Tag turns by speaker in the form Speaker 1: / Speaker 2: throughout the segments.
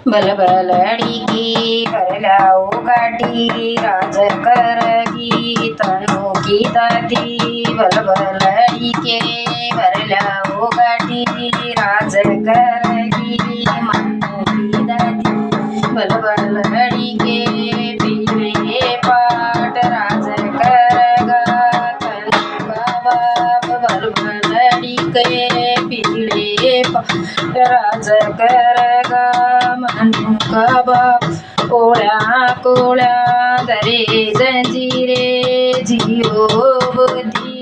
Speaker 1: बलबलड़ी की भरलाओ गाटी राज करगी तनु की दादी बलबलड़ी के भरलाओ गाटी राज करगी मनु की दादी बलबलड़ी के पीरे पाट राज करगा तनु का बाप बलबलड़ी के पीरे पाट राज करगा मनु का बाप कोळ्या कोळ्या दरे जंजीरे जियो बोधी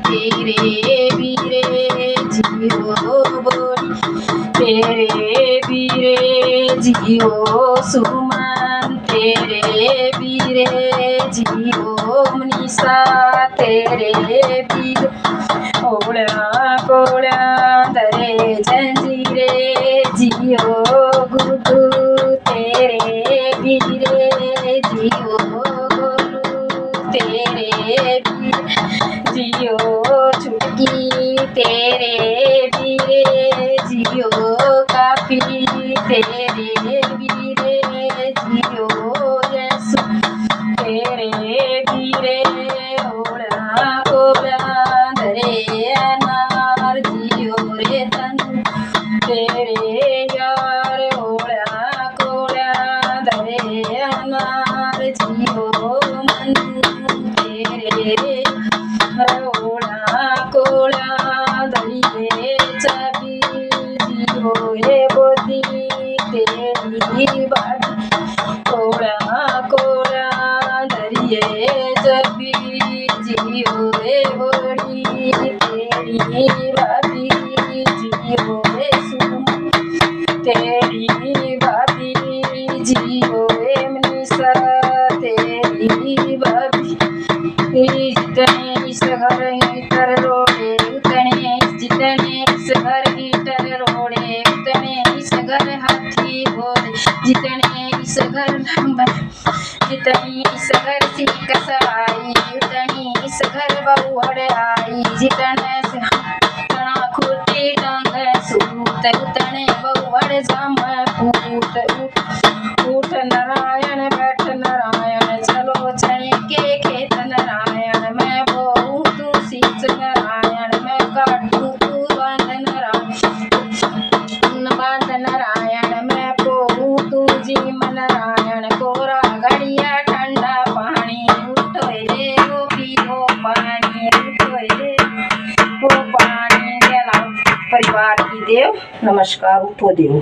Speaker 1: तेरे बीरे जियो बोधी तेरे बीरे जियो सुमन तेरे बीरे जियो मनीषा तेरे बीरे कोळ्या कोळ्या दरे जंजीरे जियो गुड्डू तेरे बीरे जियो गोलू तेरे बीरे जियो छुटकी तेरे बीरे जियो काफी तेरे बीरे जियो यसु तेरे बीरे ओळा कोळा दरे अनार जियो रे तनु तेरे यार ओळा कोळा दरे अनार जियो मनु तेरे ओळा कोळा दरिये चाबी जियो रे बोधी तेरी बाबी कोळा कोळा दरिये चाबी जियो रे बोधी तेरी बाबी जियो रे सुम तेरी बाबी जियो रे मनीषा तेरी बाबी जितने इस घर हीटर रोड़े उतने जितने इस घर हीटर रोड़े उतने इस घर हाथी घोड़े जितने इस घर लंबा जितनी इस घर सी कसवाई उतनी इस घर बहुड़ आई जितने से तना खुटी टंग सूत उतने बहुड़ जम पूत उठ नारायण बैठ नारायण चलो चने के खेत नारायण मैं बोऊं तू सींच नारायण मैं काटूं तू बांध नारायण मैं बोऊं तू जीम नारायण कोरा घड़िया ठंडा पानी उठो रे वो पियो पानी उठो रे वो पानी जलाओ परिवार की देव नमस्कार उठो देव।